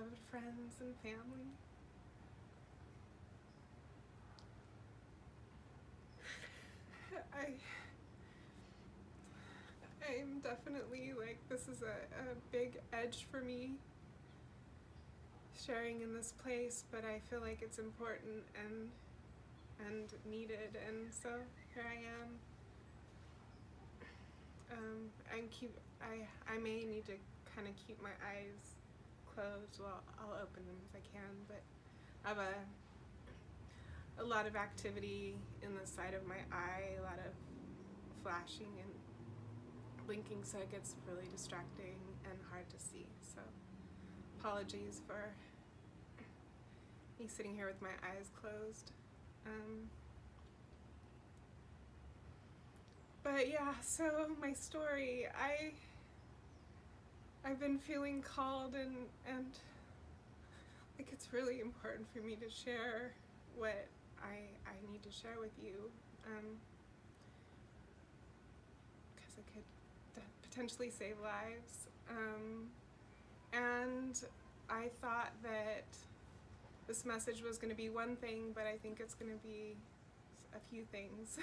beloved friends and family. I'm definitely like, this is a big edge for me sharing in this place, but I feel like it's important and needed, and so here I am. I may need to kind of keep my eyes closed. Well, I'll open them if I can, but I have a lot of activity in the side of my eye, a lot of flashing and blinking, so it gets really distracting and hard to see. So apologies for me sitting here with my eyes closed. But yeah, so my story, I've been feeling called and like it's really important for me to share what I need to share with you, because it could potentially save lives. And I thought that this message was going to be one thing, but I think it's going to be a few things.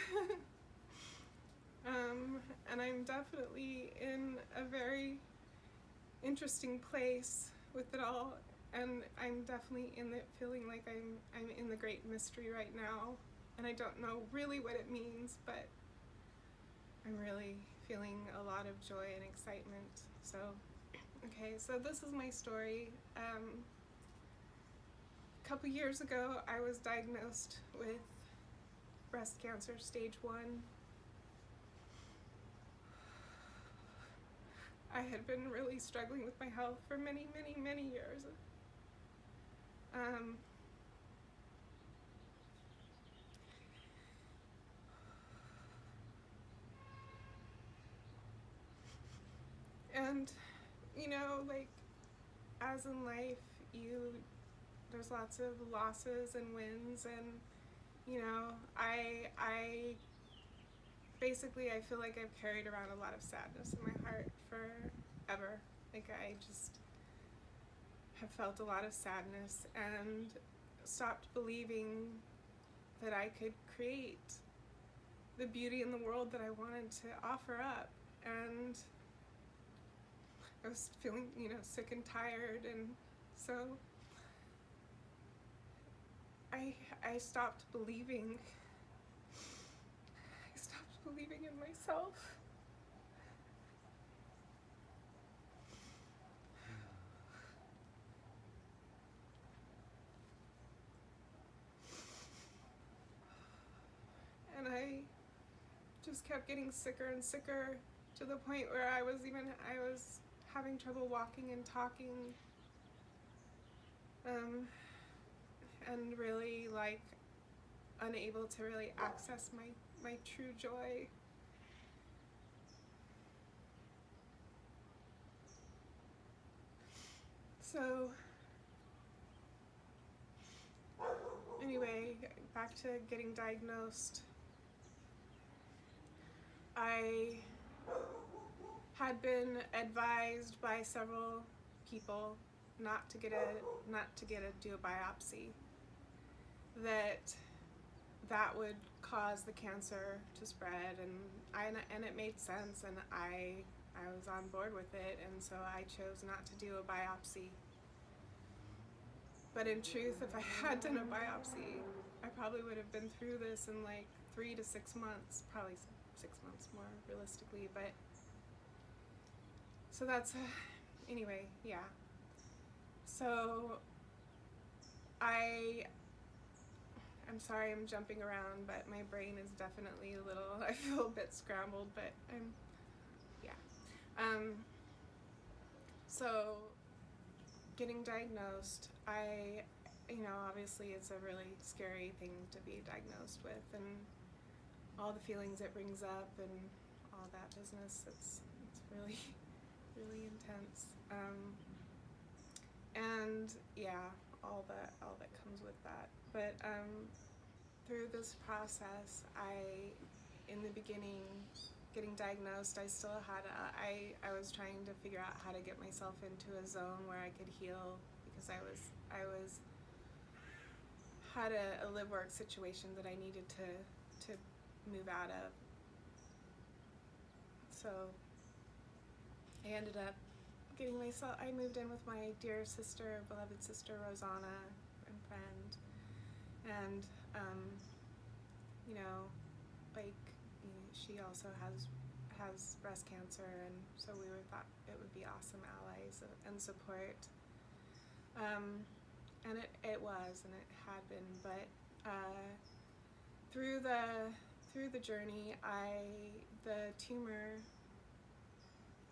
And I'm definitely in a very interesting place with it all, and I'm definitely in it feeling like I'm in the great mystery right now, and I don't know really what it means, but I'm really feeling a lot of joy and excitement. So, okay, so this is my story. A couple years ago, I was diagnosed with breast cancer, stage 1. I had been really struggling with my health for many, many, many years. And, you know, like, as in life, there's lots of losses and wins, and, you know, I basically, I feel like I've carried around a lot of sadness in my heart forever. Like, I just have felt a lot of sadness and stopped believing that I could create the beauty in the world that I wanted to offer up. And I was feeling, you know, sick and tired, and so I stopped believing. I stopped believing in myself. And I just kept getting sicker and sicker, to the point where I was having trouble walking and talking, and really like unable to really access my true joy. So anyway, back to getting diagnosed. I had been advised by several people not to do a biopsy, that would cause the cancer to spread, and it made sense, and I was on board with it, and so I chose not to do a biopsy. But in truth, if I had done a biopsy, I probably would have been through this in like 3 to 6 months, probably 6 months more realistically. But so that's anyway, yeah. So I'm sorry I'm jumping around, but my brain is definitely a little, I feel a bit scrambled, but yeah. So getting diagnosed, obviously it's a really scary thing to be diagnosed with, and all the feelings it brings up and all that business, it's really, really intense. And yeah, all that comes with that. But through this process, in the beginning, getting diagnosed, I still had I was trying to figure out how to get myself into a zone where I could heal, because because I was had a live work situation that I needed to move out of. So I ended up I moved in with my dear sister, beloved sister Rosanna, and friend, and you know, like, she also has breast cancer, and so we thought it would be awesome allies and support. And it was, and it had been, but through the journey, the tumor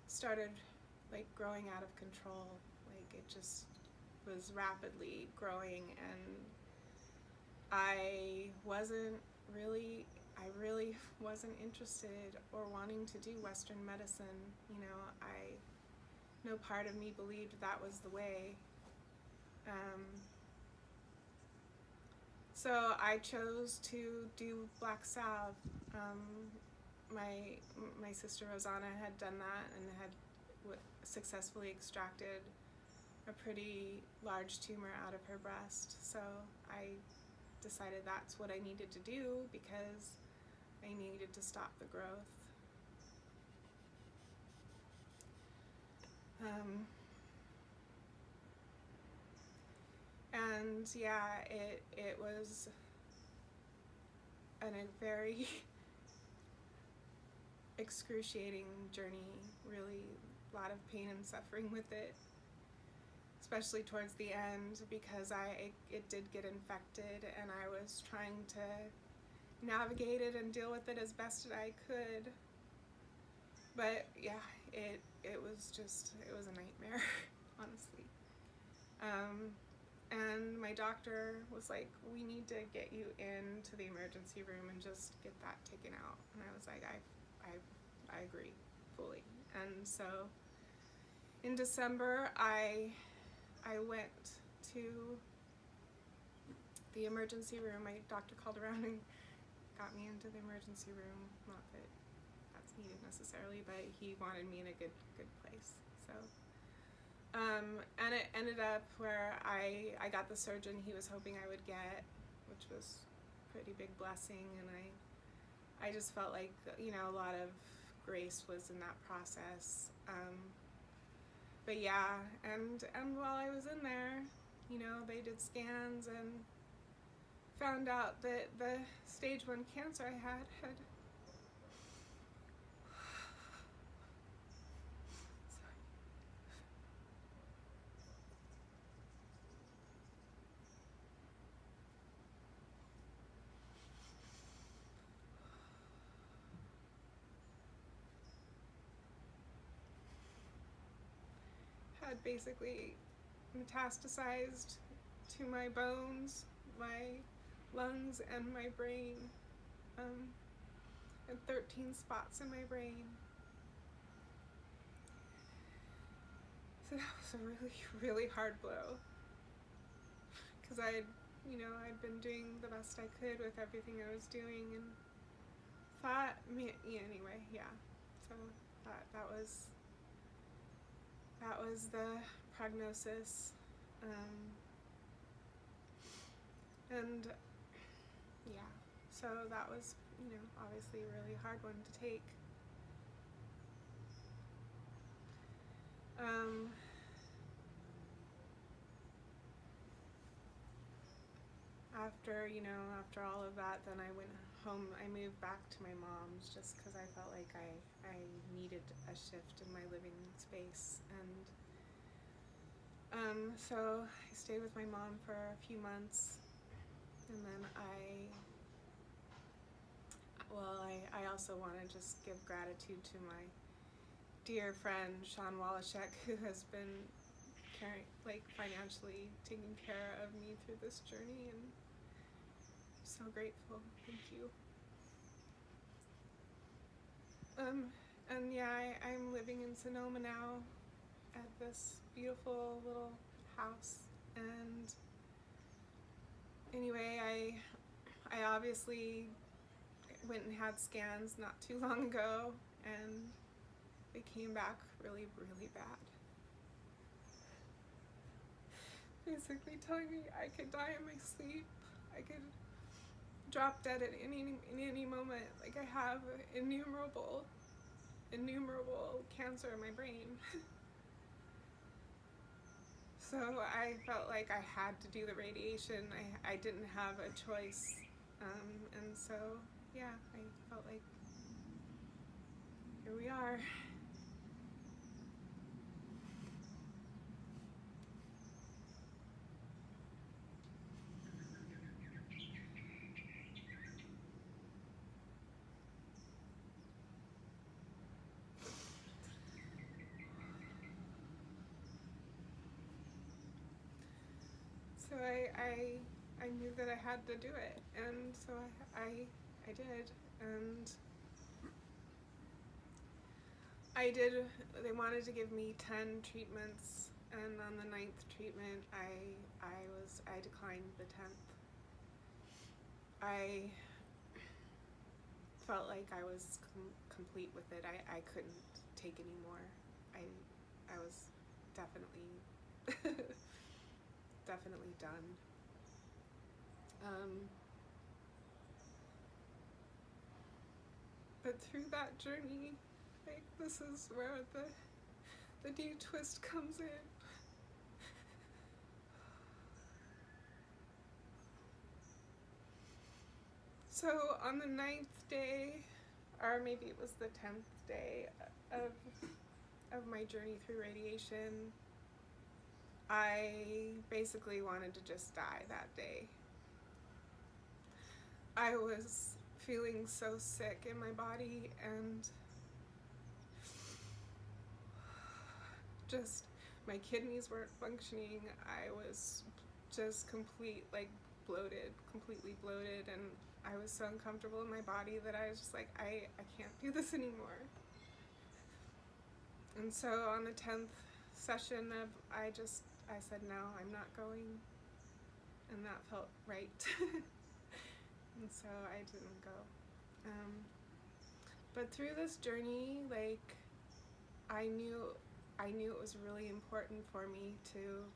started like growing out of control. Like, it just was rapidly growing, and I really wasn't interested or wanting to do Western medicine. No part of me believed that was the way. So I chose to do black salve. My sister Rosanna had done that and had successfully extracted a pretty large tumor out of her breast. So I decided that's what I needed to do because I needed to stop the growth. And yeah, it was a very excruciating journey, really a lot of pain and suffering with it, especially towards the end, because it did get infected, and I was trying to navigate it and deal with it as best I could. But yeah, it was a nightmare, honestly. And my doctor was like, we need to get you into the emergency room and just get that taken out. And I was like, I agree fully. And so in December, I went to the emergency room. My doctor called around and got me into the emergency room. Not that that's needed necessarily, but he wanted me in a good place. So and it ended up where I got the surgeon he was hoping I would get, which was a pretty big blessing, and I just felt like, a lot of grace was in that process. But yeah, and while I was in there, they did scans and found out that the stage 1 cancer I had basically metastasized to my bones, my lungs, and my brain, and 13 spots in my brain. So that was a really, really hard blow, because I'd been doing the best I could with everything I was doing, and thought, anyway, yeah. So that was the prognosis, and yeah, so that was, obviously a really hard one to take. After all of that, then I went home. I moved back to my mom's just because I felt like I needed a shift in my living space. And so I stayed with my mom for a few months, and then I also want to just give gratitude to my dear friend Sean Wallachek, who has been financially taking care of me through this journey, and I'm so grateful. Thank you. And yeah, I'm living in Sonoma now at this beautiful little house, and anyway, I obviously went and had scans not too long ago, and they came back really, really bad. basically telling me I could die in my sleep. I could drop dead at any moment. Like, I have innumerable cancer in my brain. So I felt like I had to do the radiation. I didn't have a choice. And so, yeah, I felt like here we are. So I knew that I had to do it, and so I did, and I did. They wanted to give me 10 treatments, and on the 9th treatment, I declined the 10th. I felt like I was complete with it. I couldn't take any more. I was definitely definitely done. But through that journey, like, this is where the deep twist comes in. So on the 9th day, or maybe it was the 10th day of my journey through radiation, I basically wanted to just die that day. I was feeling so sick in my body, and just my kidneys weren't functioning. I was just completely bloated, and I was so uncomfortable in my body that I was just like, I can't do this anymore. And so on the 10th session I said, no, I'm not going, and that felt right. And so I didn't go. But through this journey, like, I knew it was really important for me to,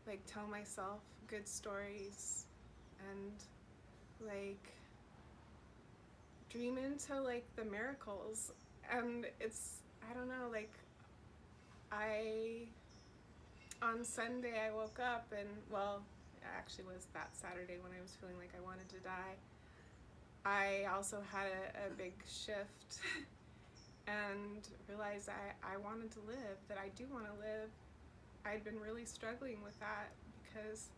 like, tell myself good stories and, like, dream into, like, the miracles. And it's, I don't know, like, on Sunday I woke up, and, well, it actually was that Saturday when I was feeling like I wanted to die. I also had a big shift and realized I wanted to live, that I do want to live. I'd been really struggling with that because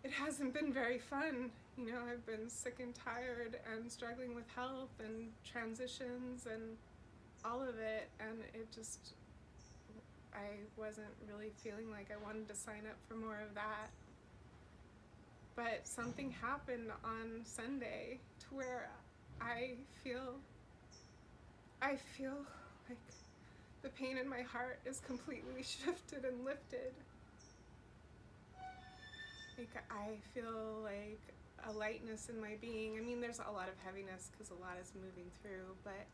it hasn't been very fun. You know, I've been sick and tired and struggling with health and transitions and all of it, and it just, I wasn't really feeling like I wanted to sign up for more of that. But something happened on Sunday to where I feel like the pain in my heart is completely shifted and lifted. Like, I feel like a lightness in my being. I mean, there's a lot of heaviness because a lot is moving through, but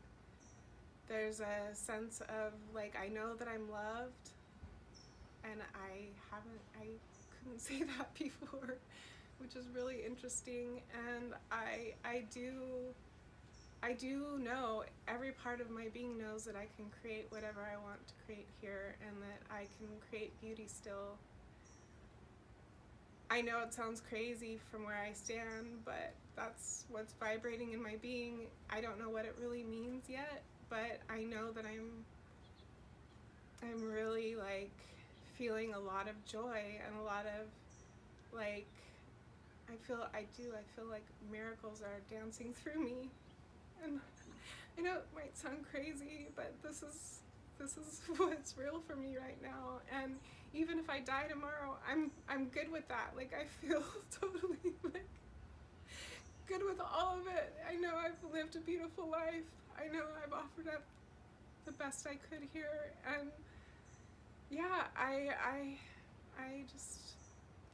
there's a sense of, like, I know that I'm loved, and I couldn't say that before, which is really interesting. And I do know, every part of my being knows that I can create whatever I want to create here, and that I can create beauty still. I know it sounds crazy from where I stand, but that's what's vibrating in my being. I don't know what it really means yet, but I know that I'm really, like, feeling a lot of joy and a lot of, like, I feel like miracles are dancing through me. And I know it might sound crazy, but this is what's real for me right now. And even if I die tomorrow, I'm good with that. Like, I feel totally, like, good with all of it. I know I've lived a beautiful life. I know I've offered up the best I could here, and yeah, I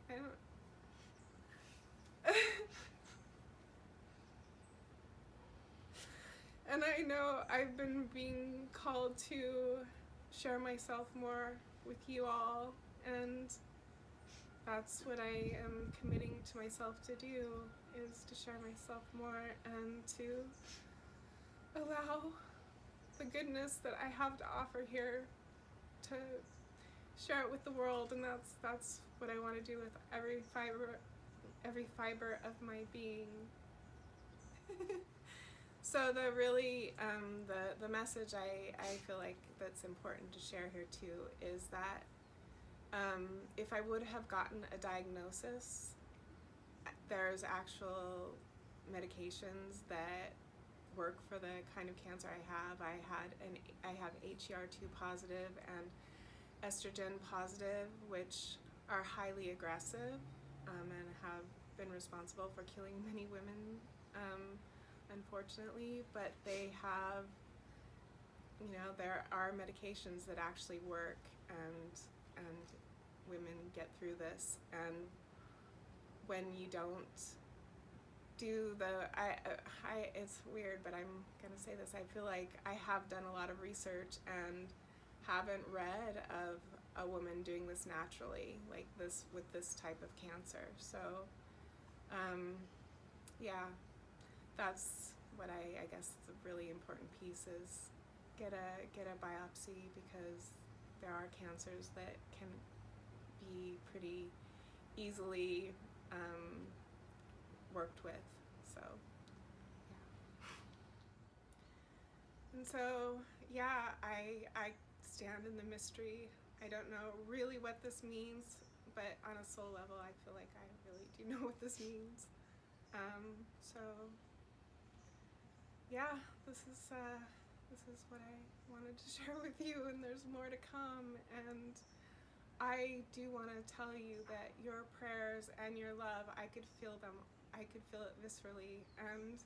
don't. And I know I've been being called to share myself more with you all, and that's what I am committing to myself to do, is to share myself more and to allow the goodness that I have to offer here to share it with the world. And that's what I want to do with every fiber of my being. So the really the message I feel like that's important to share here too is that if I would have gotten a diagnosis, there's actual medications that work for the kind of cancer I have. I have HER2 positive and estrogen positive, which are highly aggressive and have been responsible for killing many women, unfortunately. But they have, there are medications that actually work, and women get through this. And when you don't do it's weird, but I'm gonna say this. I feel like I have done a lot of research and haven't read of a woman doing this naturally, like this, with this type of cancer. So, yeah, that's what I guess the really important piece is get a biopsy, because there are cancers that can be pretty easily worked with. So, yeah. And so, yeah, I stand in the mystery. I don't know really what this means, but on a soul level, I feel like I really do know what this means. So, yeah, this is what I wanted to share with you, and there's more to come. And I do want to tell you that your prayers and your love, I could feel them. I could feel it viscerally, and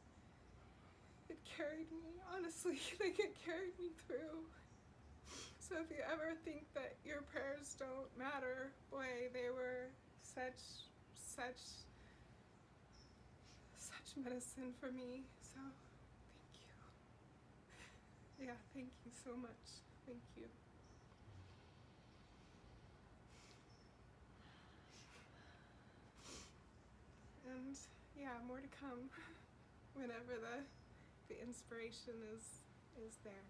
it carried me, honestly. Like, it carried me through. So if you ever think that your prayers don't matter, boy, they were such medicine for me. So thank you. Yeah, thank you so much. Thank you. And yeah, more to come whenever the inspiration is there.